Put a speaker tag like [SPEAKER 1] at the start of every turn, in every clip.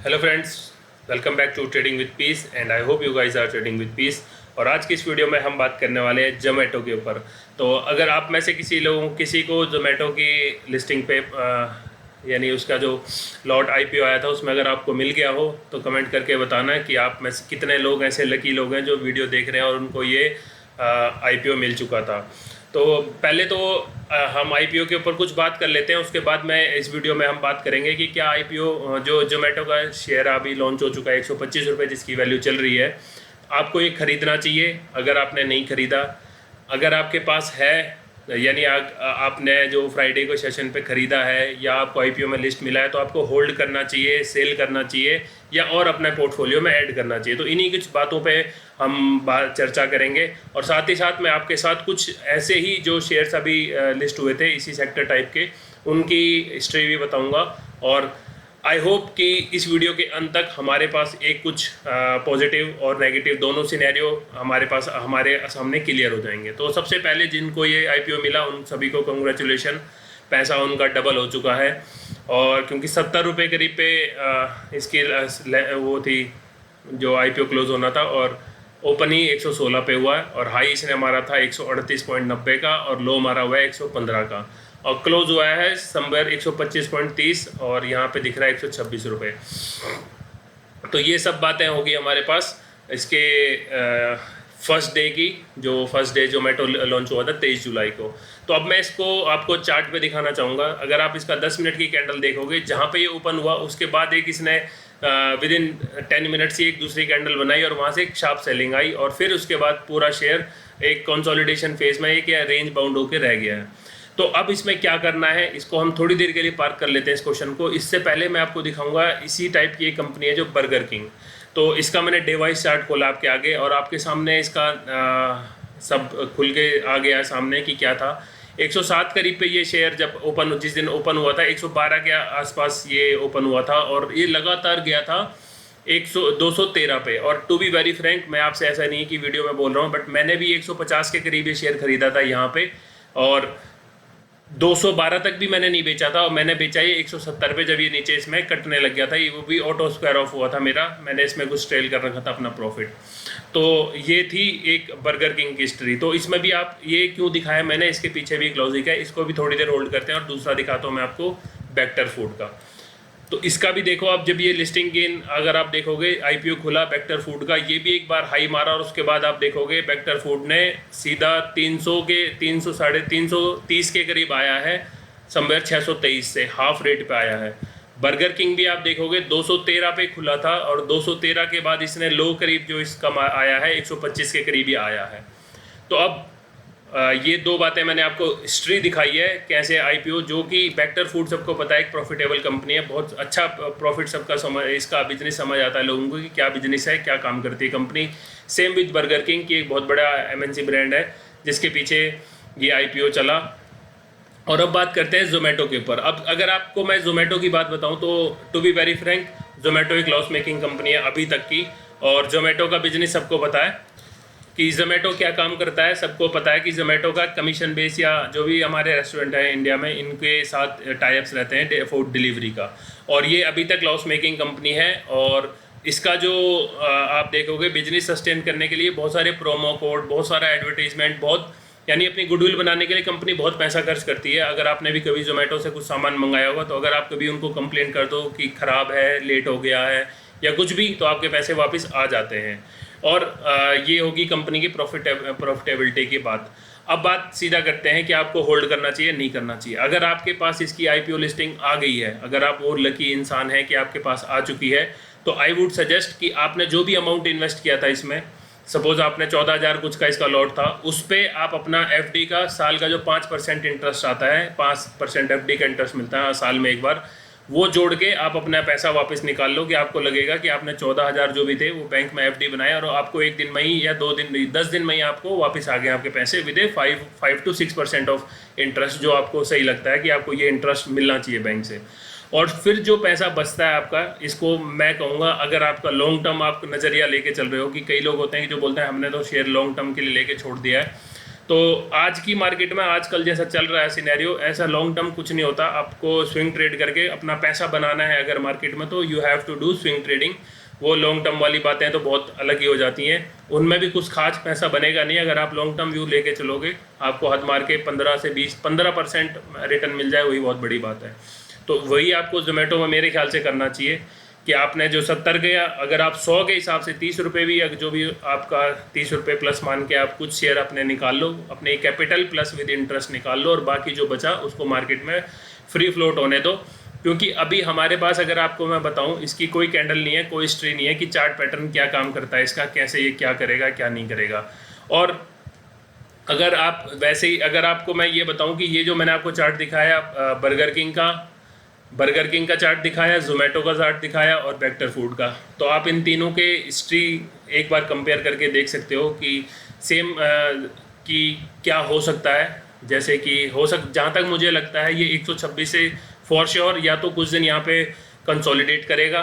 [SPEAKER 1] Hello friends, welcome back to trading with peace and I hope you guys are trading with peace. और आज की इस video में हम बात करने वाले हैं जोमेटो के ऊपर। तो अगर आप में से किसी को जोमेटो की लिस्टिंग पे यानी उसका जो लॉट आईपीओ आया था उसमें अगर आपको मिल गया हो तो कमेंट करके बताना कि आप में से कितने लोग ऐसे लकी लोग हैं जो वीडियो देख रहे हैं और उनको ये आईपीओ मिल चुका था। तो पहले तो हम आईपीओ के ऊपर कुछ बात कर लेते हैं, उसके बाद में इस वीडियो में हम बात करेंगे कि क्या आईपीओ जो जोमेटो का शेयर अभी लॉन्च हो चुका है 125 रुपये जिसकी वैल्यू चल रही है, आपको ये ख़रीदना चाहिए। अगर आपने नहीं ख़रीदा, अगर आपके पास है यानी आपने जो फ्राइडे को सेशन पे ख़रीदा है या आपको आईपीओ में लिस्ट मिला है तो आपको होल्ड करना चाहिए, सेल करना चाहिए या और अपने पोर्टफोलियो में ऐड करना चाहिए। तो इन्हीं कुछ बातों पे हम चर्चा करेंगे और साथ ही साथ मैं आपके साथ कुछ ऐसे ही जो शेयर्स अभी लिस्ट हुए थे इसी सेक्टर टाइप के, उनकी हिस्ट्री भी बताऊंगा। और आई होप कि इस वीडियो के अंत तक हमारे पास एक कुछ पॉजिटिव और नेगेटिव दोनों सिनेरियो हमारे सामने क्लियर हो जाएंगे। तो सबसे पहले जिनको ये आईपीओ मिला उन सभी को कंग्रेचुलेशन, पैसा उनका डबल हो चुका है। और क्योंकि 70 रुपये करीब पे इसकी वो थी जो आईपीओ क्लोज होना था और ओपन ही 116 पे हुआ है और हाई इसने मारा था 138.90 का और लो मारा हुआ है 115 का और क्लोज हुआ है समवेयर 125.30 और यहाँ पे दिख रहा है 126 रुपये। तो ये सब बातें होगी हमारे पास इसके फर्स्ट डे की, जो फर्स्ट डे जोमेटो लॉन्च हुआ था 23 जुलाई को। तो अब मैं इसको आपको चार्ट पे दिखाना चाहूँगा। अगर आप इसका 10 मिनट की कैंडल देखोगे, जहाँ पे ये ओपन हुआ उसके बाद एक इसने विद इन 10 मिनट्स ही एक दूसरी कैंडल बनाई और वहाँ से एक शार्प सेलिंग आई और फिर उसके बाद पूरा शेयर एक कंसोलिडेशन फेज में एक या रेंज बाउंड होकर रह गया है। तो अब इसमें क्या करना है, इसको हम थोड़ी देर के लिए पार्क कर लेते हैं इस क्वेश्चन को। इससे पहले मैं आपको दिखाऊंगा इसी टाइप की एक कंपनी है जो बर्गर किंग। तो इसका मैंने डिवाइस चार्ट खोला आपके आगे और आपके सामने इसका सब खुल के आ गया सामने कि क्या था। 107 करीब पे ये शेयर जब जिस दिन ओपन हुआ था 112 के आसपास ये ओपन हुआ था और ये लगातार गया था 213 पे। और टू बी वेरी फ्रैंक, मैं आपसे ऐसा नहीं कि वीडियो में बोल रहा हूँ, बट मैंने भी 150 के करीब ये शेयर खरीदा था यहाँ पे और 212 तक भी मैंने नहीं बेचा था और मैंने बेचा ये 170 पे जब ये नीचे इसमें कटने लग गया था। ये वो भी ऑटो स्क्वायर ऑफ हुआ था मेरा, मैंने इसमें कुछ ट्रेल कर रखा था अपना प्रॉफिट। तो ये थी एक बर्गर किंग की हिस्ट्री। तो इसमें भी आप ये क्यों दिखाया मैंने, इसके पीछे भी एक लॉजिक है, इसको भी थोड़ी देर होल्ड करते हैं और दूसरा दिखाता हूँ मैं आपको बेक्टर फूड का। तो इसका भी देखो आप, जब ये लिस्टिंग गेन अगर आप देखोगे आईपीओ खुला बेक्टर फूड का, ये भी एक बार हाई मारा और उसके बाद आप देखोगे बेक्टर फूड ने सीधा 300 के 300 साढ़े 330 के करीब आया है, समवेयर 623 से हाफ रेट पे आया है। बर्गर किंग भी आप देखोगे 213 पे खुला था और 213 के बाद इसने लो करीब जो इसका आया है 125 के करीब ही आया है। तो अब ये दो बातें मैंने आपको हिस्ट्री दिखाई है कैसे आईपीओ, जो कि बेक्टर फूड सबको पता है एक प्रॉफिटेबल कंपनी है, बहुत अच्छा प्रॉफिट सबका इसका बिजनेस समझ आता है लोगों को कि क्या बिजनेस है, क्या काम करती है company. Same with burger king की एक बहुत बड़ा एमएनसी ब्रांड है जिसके पीछे ये आईपीओ चला। और अब बात करते हैं जोमेटो के ऊपर। अब अगर आपको मैं जोमेटो की बात बताऊँ तो to be very frank, Zomato एक लॉस मेकिंग कंपनी है अभी तक की। और जोमेटो का बिजनेस सबको पता है कि जोमेटो क्या काम करता है, सबको पता है कि जोमेटो का कमीशन बेस या जो भी हमारे रेस्टोरेंट है इंडिया में इनके साथ टाइप्स रहते हैं फूड डिलीवरी का, और ये अभी तक लॉस मेकिंग कंपनी है। और इसका जो आप देखोगे बिजनेस सस्टेन करने के लिए बहुत सारे प्रोमो कोड, बहुत सारा एडवर्टीजमेंट, बहुत यानी अपनी गुडविल बनाने के लिए कंपनी बहुत पैसा खर्च करती है। अगर आपने भी कभी जोमेटो से कुछ सामान मंगाया होगा तो अगर आप कभी उनको कंप्लेन कर दो कि ख़राब है, लेट हो गया है या कुछ भी, तो आपके पैसे वापस आ जाते हैं। और ये होगी कंपनी की प्रॉफिटेबिलिटी की बात। अब बात सीधा करते हैं कि आपको होल्ड करना चाहिए नहीं करना चाहिए। अगर आपके पास इसकी आईपीओ लिस्टिंग आ गई है, अगर आप वो लकी इंसान हैं कि आपके पास आ चुकी है, तो आई वुड सजेस्ट कि आपने जो भी अमाउंट इन्वेस्ट किया था इसमें, सपोज आपने 14,000 कुछ का इसका लॉट था, उस पर आप अपना एफडी का साल का जो 5% इंटरेस्ट आता है, 5% एफडी का इंटरेस्ट मिलता है साल में एक बार, वो जोड़ के आप अपना पैसा वापस निकाल लो कि आपको लगेगा कि आपने 14,000 जो भी थे वो बैंक में एफडी बनाए और आपको एक दिन में ही या 2 दिन 10 दिन में ही आपको वापस आ गए आपके पैसे with A 5 to 6% of interest, जो आपको सही लगता है कि आपको ये इंटरेस्ट मिलना चाहिए बैंक से। और फिर जो पैसा बचता है आपका, इसको मैं कहूँगा अगर आपका लॉन्ग टर्म आप नज़रिया लेके चल रहे हो, कि कई लोग होते हैं कि जो बोलते हैं हमने तो शेयर लॉन्ग टर्म के लिए लेके छोड़ दिया है, तो आज की मार्केट में आजकल जैसा चल रहा है सिनेरियो, ऐसा लॉन्ग टर्म कुछ नहीं होता। आपको स्विंग ट्रेड करके अपना पैसा बनाना है अगर मार्केट में, तो you have to do swing trading. वो लॉन्ग टर्म वाली बातें तो बहुत अलग ही हो जाती हैं, उनमें भी कुछ खास पैसा बनेगा नहीं। अगर आप लॉन्ग टर्म व्यू लेके चलोगे, आपको हद मार के 15 से 15% रिटर्न मिल जाए, वही बहुत बड़ी बात है। तो वही आपको जोमेटो में मेरे ख्याल से करना चाहिए कि आपने जो 70 गया, अगर आप 100 के हिसाब से 30 रुपये भी, जो भी आपका 30 रुपये प्लस मान के आप कुछ शेयर अपने निकाल लो, अपने कैपिटल प्लस विद इंटरेस्ट निकाल लो, और बाकी जो बचा उसको मार्केट में फ्री फ्लोट होने दो। क्योंकि अभी हमारे पास, अगर आपको मैं बताऊं, इसकी कोई कैंडल नहीं है, कोई हिस्ट्री नहीं है कि चार्ट पैटर्न क्या काम करता है इसका, कैसे ये क्या करेगा क्या नहीं करेगा। और अगर आप वैसे ही, अगर आपको मैं ये बताऊं कि ये जो मैंने आपको चार्ट दिखाया, बर्गर किंग का चार्ट दिखाया, जोमेटो का चार्ट दिखाया और वेक्टर फूड का, तो आप इन तीनों के हिस्ट्री एक बार कंपेयर करके देख सकते हो कि सेम कि क्या हो सकता है। जैसे कि जहाँ तक मुझे लगता है ये 126 से फॉर श्योर या तो कुछ दिन यहाँ पे कंसोलिडेट करेगा,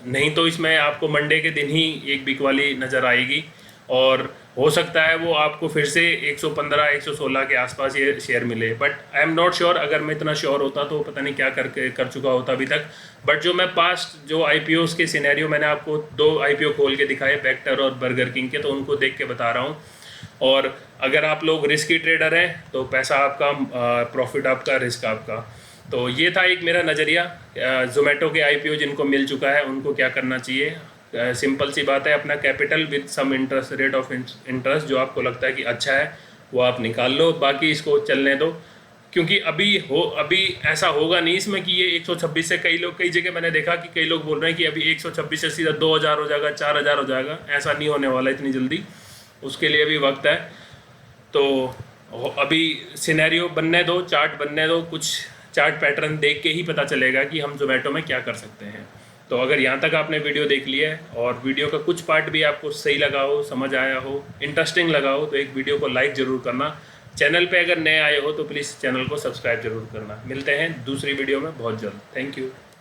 [SPEAKER 1] नहीं तो इसमें आपको मंडे के दिन ही एक बिक वाली नज़र आएगी, और हो सकता है वो आपको फिर से 115 116 के आसपास ये शेयर मिले। But I am not sure, अगर मैं इतना श्योर होता तो पता नहीं क्या कर चुका होता अभी तक। बट जो मैं पास्ट जो आईपीओस के सिनेरियो, मैंने आपको 2 आईपीओ खोल के दिखाए, वेक्टर और बर्गर किंग के, तो उनको देख के बता रहा हूँ। और अगर आप लोग रिस्की ट्रेडर हैं तो पैसा आपका, प्रॉफिट आपका, रिस्क आपका। तो ये था एक मेरा नज़रिया जोमेटो के आईपीओ जिनको मिल चुका है उनको क्या करना चाहिए। सिंपल सी बात है, अपना capital with some interest, rate of interest जो आपको लगता है कि अच्छा है वो आप निकाल लो, बाकी इसको चलने दो। क्योंकि अभी ऐसा होगा नहीं इसमें कि ये 126 से, कई जगह मैंने देखा कि कई लोग बोल रहे हैं कि अभी 126 से सीधा 2000 हो जाएगा, 4000 हो जाएगा। ऐसा नहीं होने वाला इतनी जल्दी, उसके लिए भी वक्त है। तो अभी सिनेरियो बनने दो, चार्ट बनने दो, कुछ चार्ट पैटर्न देख के ही पता चलेगा कि हम जोमेटो में क्या कर सकते हैं। तो अगर यहाँ तक आपने वीडियो देख लिया है और वीडियो का कुछ पार्ट भी आपको सही लगा हो, समझ आया हो, इंटरेस्टिंग लगा हो, तो एक वीडियो को लाइक ज़रूर करना। चैनल पे अगर नए आए हो तो प्लीज़ चैनल को सब्सक्राइब जरूर करना। मिलते हैं दूसरी वीडियो में बहुत जल्द। Thank you.